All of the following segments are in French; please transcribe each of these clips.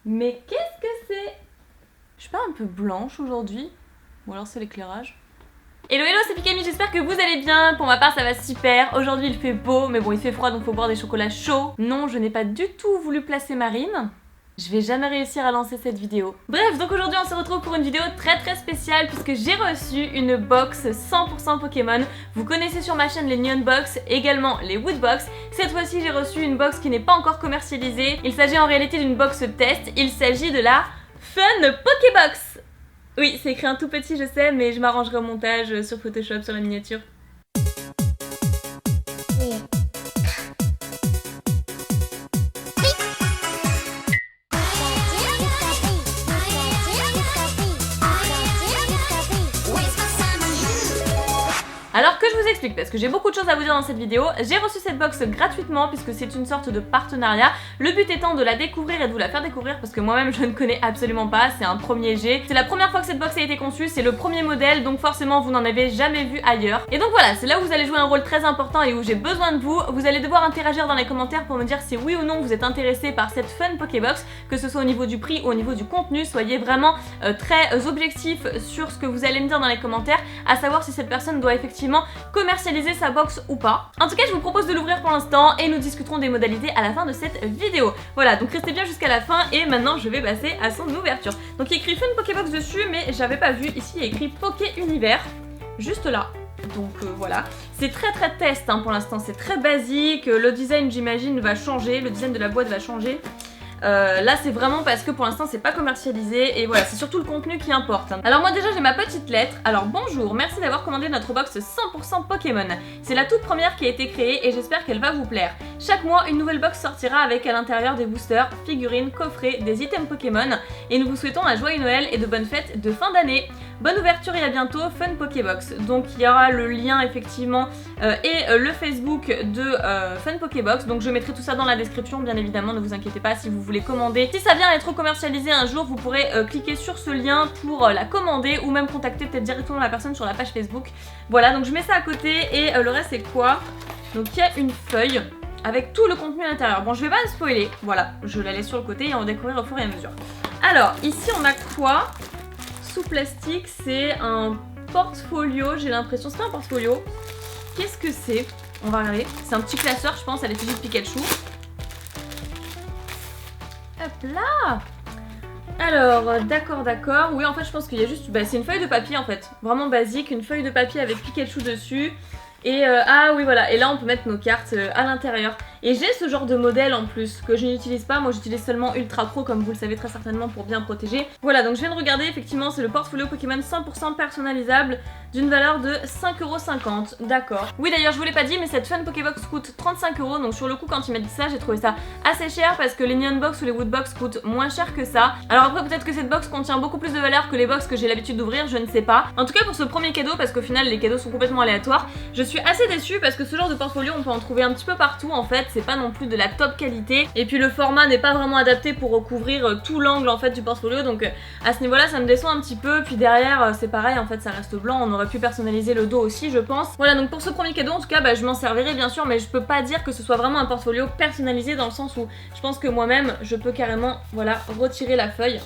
Mais qu'est-ce que c'est? Je suis pas un peu blanche aujourd'hui? Ou alors c'est l'éclairage? Hello hello, c'est Pikami, j'espère que vous allez bien. Pour ma part ça va super. Aujourd'hui il fait beau, mais bon il fait froid donc faut boire des chocolats chauds. Non, je n'ai pas du tout voulu placer Marine. Je vais jamais réussir à lancer cette vidéo. Bref, donc aujourd'hui on se retrouve pour une vidéo très spéciale puisque j'ai reçu une box 100% Pokémon. Vous connaissez sur ma chaîne les Neon Box, également les Wood Box. Cette fois-ci j'ai reçu une box qui n'est pas encore commercialisée. Il s'agit en réalité d'une box test. Il s'agit de la Fun Pokébox. Oui, c'est écrit un tout petit, je sais, mais je m'arrangerai au montage sur Photoshop, sur la miniature. Alors que je vous explique, parce que j'ai beaucoup de choses à vous dire dans cette vidéo, j'ai reçu cette box gratuitement puisque c'est une sorte de partenariat. Le but étant de la découvrir et de vous la faire découvrir parce que moi-même je ne connais absolument pas, c'est un premier jet. C'est la première fois que cette box a été conçue, c'est le premier modèle, donc forcément vous n'en avez jamais vu ailleurs. Et donc voilà, c'est là où vous allez jouer un rôle très important et où j'ai besoin de vous. Vous allez devoir interagir dans les commentaires pour me dire si oui ou non vous êtes intéressé par cette Fun Pokébox, que ce soit au niveau du prix ou au niveau du contenu. Soyez vraiment très objectif sur ce que vous allez me dire dans les commentaires, à savoir si cette personne doit effectivement commercialiser sa box ou pas. En tout cas je vous propose de l'ouvrir pour l'instant et nous discuterons des modalités à la fin de cette vidéo. Voilà, donc restez bien jusqu'à la fin et maintenant je vais passer à son ouverture. Donc il y a écrit Fun Pokébox dessus mais j'avais pas vu, ici il y a écrit Poké Univers, juste là. Donc voilà, c'est très test hein, pour l'instant, c'est très basique, le design j'imagine va changer, le design de la boîte va changer. Là c'est vraiment parce que pour l'instant c'est pas commercialisé et voilà, c'est surtout le contenu qui importe. Alors moi déjà j'ai ma petite lettre. Alors bonjour, merci d'avoir commandé notre box 100% Pokémon. C'est la toute première qui a été créée et j'espère qu'elle va vous plaire. Chaque mois une nouvelle box sortira avec à l'intérieur des boosters, figurines, coffrets, des items Pokémon et nous vous souhaitons un joyeux Noël et de bonnes fêtes de fin d'année. Bonne ouverture et à bientôt, Fun Pokébox. Donc il y aura le lien effectivement et le Facebook de Fun Pokébox. Donc je mettrai tout ça dans la description bien évidemment, ne vous inquiétez pas si vous voulez commander. Si ça vient à être commercialisé un jour, vous pourrez cliquer sur ce lien pour la commander ou même contacter peut-être directement la personne sur la page Facebook. Voilà, donc je mets ça à côté et le reste c'est quoi? Donc il y a une feuille avec tout le contenu à l'intérieur. Bon je vais pas me spoiler, voilà, je la laisse sur le côté et on va découvrir au fur et à mesure. Alors ici on a quoi? Sous plastique, c'est un portfolio, j'ai l'impression, c'est pas un portfolio. Qu'est-ce que c'est? On va regarder. C'est un petit classeur, je pense, à l'effigie de Pikachu. Hop là! Alors, d'accord. Oui, en fait, je pense qu'il y a juste... Bah, c'est une feuille de papier, en fait. Vraiment basique, une feuille de papier avec Pikachu dessus. Et ah oui, voilà. Et là, on peut mettre nos cartes à l'intérieur. Et j'ai ce genre de modèle en plus que je n'utilise pas. Moi, j'utilise seulement Ultra Pro, comme vous le savez très certainement, pour bien protéger. Voilà, donc je viens de regarder. Effectivement, c'est le portfolio Pokémon 100% personnalisable d'une valeur de 5,50 €. D'accord. Oui, d'ailleurs, je vous l'ai pas dit, mais cette Fun Pokébox coûte 35 €. Donc sur le coup, quand ils m'ont dit ça, j'ai trouvé ça assez cher parce que les Neon Box ou les Wood Box coûtent moins cher que ça. Alors après, peut-être que cette box contient beaucoup plus de valeur que les box que j'ai l'habitude d'ouvrir, je ne sais pas. En tout cas, pour ce premier cadeau, parce qu'au final, les cadeaux sont complètement aléatoires, je suis assez déçue parce que ce genre de portfolio, on peut en trouver un petit peu partout en fait. C'est pas non plus de la top qualité. Et puis le format n'est pas vraiment adapté pour recouvrir tout l'angle en fait du portfolio. Donc à ce niveau-là, ça me déçoit un petit peu. Puis derrière, c'est pareil, en fait, ça reste blanc. On aurait pu personnaliser le dos aussi, je pense. Voilà, donc pour ce premier cadeau, en tout cas, bah, je m'en servirai bien sûr, mais je peux pas dire que ce soit vraiment un portfolio personnalisé dans le sens où je pense que moi-même, je peux carrément, voilà, retirer la feuille.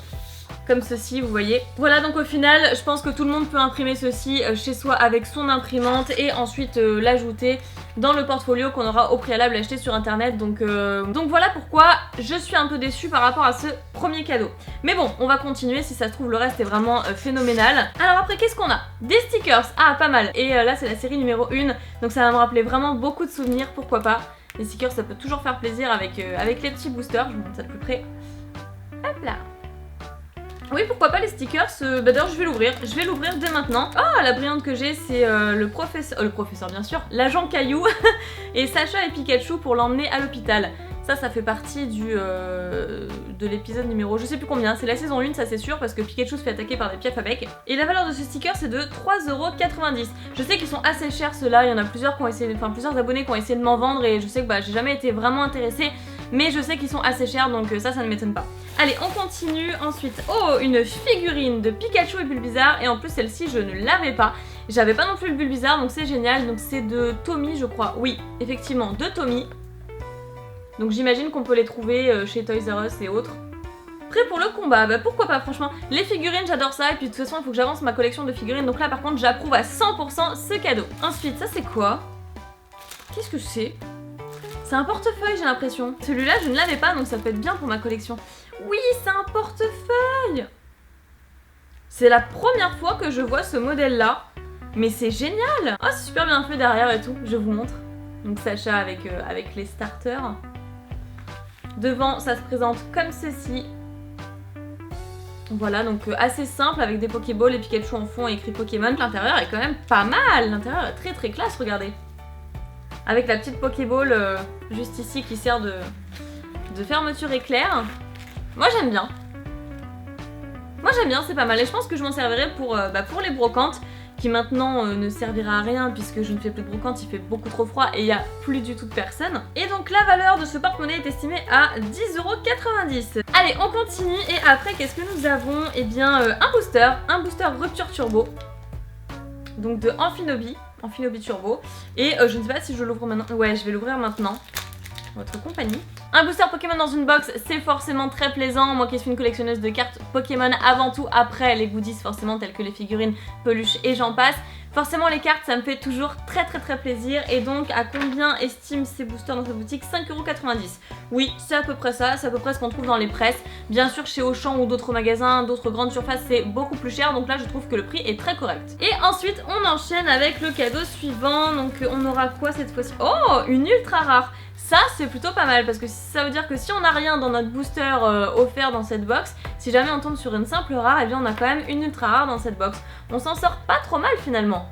Comme ceci, vous voyez. Voilà, donc au final, je pense que tout le monde peut imprimer ceci chez soi avec son imprimante et ensuite l'ajouter dans le portfolio qu'on aura au préalable acheté sur internet. Donc voilà pourquoi je suis un peu déçue par rapport à ce premier cadeau. Mais bon, on va continuer, si ça se trouve le reste est vraiment phénoménal. Alors après, qu'est-ce qu'on a? Des stickers, ah pas mal. Et là c'est la série numéro 1, donc ça va me rappeler vraiment beaucoup de souvenirs, pourquoi pas. Les stickers ça peut toujours faire plaisir avec les petits boosters, je vous montre ça de plus près. Hop là. Oui, pourquoi pas les stickers, bah d'ailleurs je vais l'ouvrir dès maintenant. Ah, la brillante que j'ai, c'est le professeur bien sûr, l'agent Caillou et Sacha et Pikachu pour l'emmener à l'hôpital. Ça fait partie de l'épisode numéro, je sais plus combien, c'est la saison 1, ça c'est sûr, parce que Pikachu se fait attaquer par des piafs à bec. Et la valeur de ce sticker c'est de 3,90 €. Je sais qu'ils sont assez chers ceux-là, il y en a plusieurs qui ont essayé, enfin plusieurs abonnés qui ont essayé de m'en vendre et je sais que bah j'ai jamais été vraiment intéressée. Mais je sais qu'ils sont assez chers, donc ça ne m'étonne pas. Allez, on continue. Ensuite, oh, une figurine de Pikachu et Bulbizarre. Et en plus, celle-ci, je ne l'avais pas. J'avais pas non plus le Bulbizarre, donc c'est génial. Donc c'est de Tommy, je crois. Oui, effectivement, de Tommy. Donc j'imagine qu'on peut les trouver chez Toys R Us et autres. Prêt pour le combat, bah pourquoi pas franchement. Les figurines j'adore ça et puis de toute façon il faut que j'avance ma collection de figurines. Donc là par contre j'approuve à 100% ce cadeau. Ensuite ça c'est quoi? Qu'est-ce que c'est? C'est un portefeuille j'ai l'impression. Celui-là je ne l'avais pas donc ça peut être bien pour ma collection. Oui c'est un portefeuille. C'est la première fois que je vois ce modèle là. Mais c'est génial. Oh c'est super bien fait derrière et tout, je vous montre. Donc Sacha avec les starters. Devant ça se présente comme ceci. Voilà, donc assez simple avec des Pokéballs et Pikachu en fond et écrit Pokémon. L'intérieur est quand même pas mal. L'intérieur est très très classe, regardez. Avec la petite Pokéball juste ici qui sert de fermeture éclair. Moi j'aime bien. Moi j'aime bien, c'est pas mal. Et je pense que je m'en servirai pour les brocantes. Qui maintenant ne servira à rien puisque je ne fais plus de brocante, il fait beaucoup trop froid et il n'y a plus du tout de personnes. Et donc la valeur de ce porte-monnaie est estimée à 10,90 €. Allez, on continue et après qu'est-ce que nous avons? Eh bien un booster rupture turbo. Donc de Amphinobi turbo. Et je ne sais pas si je l'ouvre maintenant. Ouais, je vais l'ouvrir maintenant. Votre compagnie. Un booster Pokémon dans une box, c'est forcément très plaisant. Moi qui suis une collectionneuse de cartes Pokémon avant tout, après les goodies forcément tels que les figurines, peluches et j'en passe. Forcément les cartes ça me fait toujours très plaisir. Et donc à combien estiment ces boosters dans cette boutique? 5,90 €. Oui c'est à peu près ça, c'est à peu près ce qu'on trouve dans les presses. Bien sûr chez Auchan ou d'autres magasins, d'autres grandes surfaces c'est beaucoup plus cher. Donc là je trouve que le prix est très correct. Et ensuite on enchaîne avec le cadeau suivant. Donc on aura quoi cette fois-ci? Oh une ultra rare. Ça c'est plutôt pas mal parce que ça veut dire que si on n'a rien dans notre booster offert dans cette box, si jamais on tombe sur une simple rare, et bien on a quand même une ultra rare dans cette box. On s'en sort pas trop mal finalement.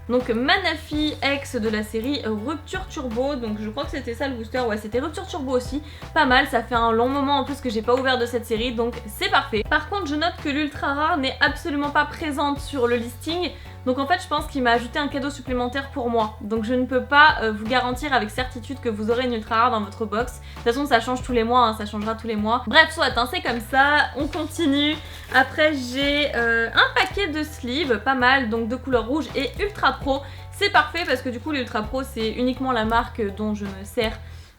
Donc Manafi X de la série Rupture Turbo, donc je crois que c'était ça le booster, ouais c'était Rupture Turbo aussi, pas mal, ça fait un long moment en plus que j'ai pas ouvert de cette série donc c'est parfait. Par contre je note que l'ultra rare n'est absolument pas présente sur le listing, donc en fait je pense qu'il m'a ajouté un cadeau supplémentaire pour moi, donc je ne peux pas vous garantir avec certitude que vous aurez une ultra rare dans votre box. De toute façon ça change tous les mois, hein, ça changera tous les mois. Bref soit, hein, c'est comme ça, on continue. Après j'ai un paquet de sleeves, pas mal, donc de couleur rouge et ultra pro. C'est parfait parce que du coup l'ultra pro c'est uniquement la marque dont je me sers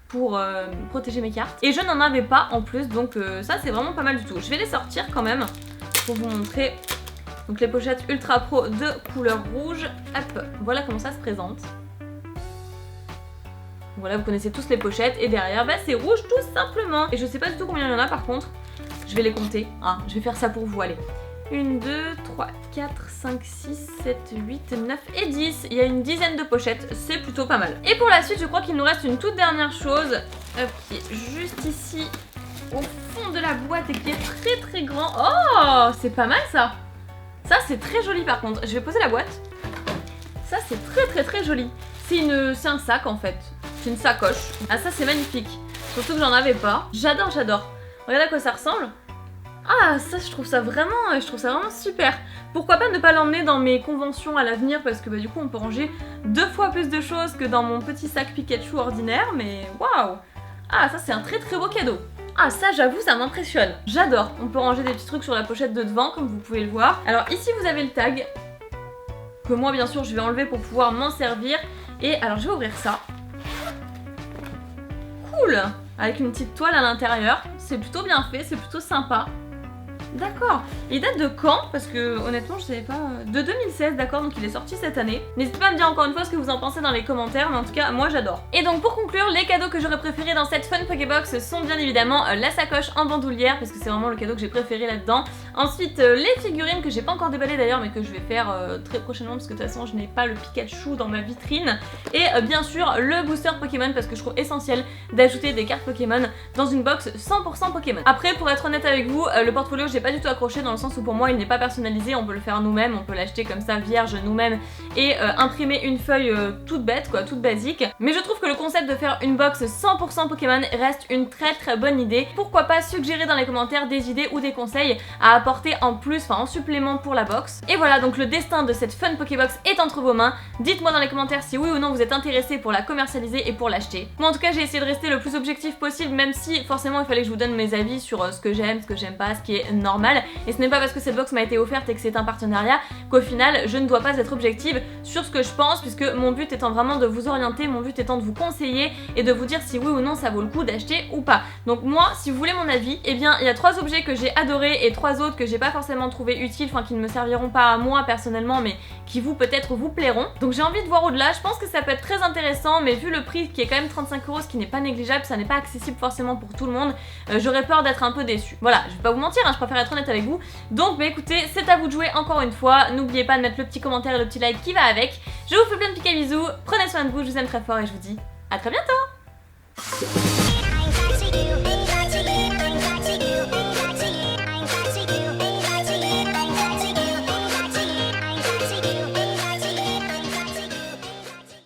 pour protéger mes cartes. Et je n'en avais pas en plus donc ça c'est vraiment pas mal du tout. Je vais les sortir quand même pour vous montrer. Donc les pochettes ultra pro de couleur rouge. Hop, voilà comment ça se présente. Voilà vous connaissez tous les pochettes et derrière bah, c'est rouge tout simplement. Et je sais pas du tout combien il y en a par contre. Je vais les compter. Ah, je vais faire ça pour vous, allez. 1, 2, 3, 4, 5, 6, 7, 8, 9 et 10. Il y a une dizaine de pochettes, c'est plutôt pas mal. Et pour la suite, je crois qu'il nous reste une toute dernière chose. Hop, qui est juste ici, au fond de la boîte et qui est très grand. Oh, c'est pas mal ça. Ça, c'est très joli par contre. Je vais poser la boîte. Ça, c'est très joli. C'est un sac en fait. C'est une sacoche. Ah, ça, c'est magnifique. Surtout que j'en avais pas. J'adore. Regardez à quoi ça ressemble. Ah ça je trouve ça vraiment super. Pourquoi pas ne pas l'emmener dans mes conventions à l'avenir parce que bah, du coup on peut ranger 2 fois plus de choses que dans mon petit sac Pikachu ordinaire. Mais waouh. Ah ça c'est un très beau cadeau. Ah ça j'avoue ça m'impressionne. J'adore. On peut ranger des petits trucs sur la pochette de devant comme vous pouvez le voir. Alors ici vous avez le tag que moi bien sûr je vais enlever pour pouvoir m'en servir. Et alors je vais ouvrir ça. Cool. Avec une petite toile à l'intérieur, c'est plutôt bien fait, c'est plutôt sympa. D'accord. Il date de quand? Parce que honnêtement je savais pas. De 2016 d'accord, donc il est sorti cette année. N'hésitez pas à me dire encore une fois ce que vous en pensez dans les commentaires, mais en tout cas moi j'adore. Et donc pour conclure, les cadeaux que j'aurais préférés dans cette Fun Pokébox sont bien évidemment la sacoche en bandoulière, parce que c'est vraiment le cadeau que j'ai préféré là-dedans. Ensuite les figurines que j'ai pas encore déballées d'ailleurs, mais que je vais faire très prochainement, parce que de toute façon je n'ai pas le Pikachu dans ma vitrine. Et bien sûr le booster Pokémon, parce que je trouve essentiel d'ajouter des cartes Pokémon dans une box 100% Pokémon. Après pour être honnête avec vous, le portfolio j'ai pas du tout accroché dans le sens où pour moi il n'est pas personnalisé, on peut le faire nous-mêmes, on peut l'acheter comme ça vierge nous-mêmes et imprimer une feuille toute bête quoi, toute basique. Mais je trouve que le concept de faire une box 100% Pokémon reste une très bonne idée. Pourquoi pas suggérer dans les commentaires des idées ou des conseils à apporter en plus, enfin en supplément pour la box. Et voilà, donc le destin de cette Fun Pokébox est entre vos mains. Dites-moi dans les commentaires si oui ou non vous êtes intéressé pour la commercialiser et pour l'acheter. Moi en tout cas j'ai essayé de rester le plus objectif possible, même si forcément il fallait que je vous donne mes avis sur ce que j'aime pas, ce qui est normal, et ce n'est pas parce que cette box m'a été offerte et que c'est un partenariat qu'au final je ne dois pas être objective sur ce que je pense, puisque mon but étant vraiment de vous orienter, mon but étant de vous conseiller et de vous dire si oui ou non ça vaut le coup d'acheter ou pas. Donc moi, si vous voulez mon avis, eh bien il y a 3 objets que j'ai adorés et 3 autres que j'ai pas forcément trouvé utiles, enfin qui ne me serviront pas à moi personnellement, mais qui vous peut-être vous plairont. Donc j'ai envie de voir au-delà, je pense que ça peut être très intéressant, mais vu le prix qui est quand même 35€, ce qui n'est pas négligeable, ça n'est pas accessible forcément pour tout le monde, j'aurais peur d'être un peu déçue. Voilà, je vais pas vous mentir, hein, je préfère être honnête avec vous. Donc bah écoutez, c'est à vous de jouer encore une fois, n'oubliez pas de mettre le petit commentaire et le petit like qui va avec. Je vous fais plein de piques à bisous, prenez soin de vous, je vous aime très fort et je vous dis à très bientôt.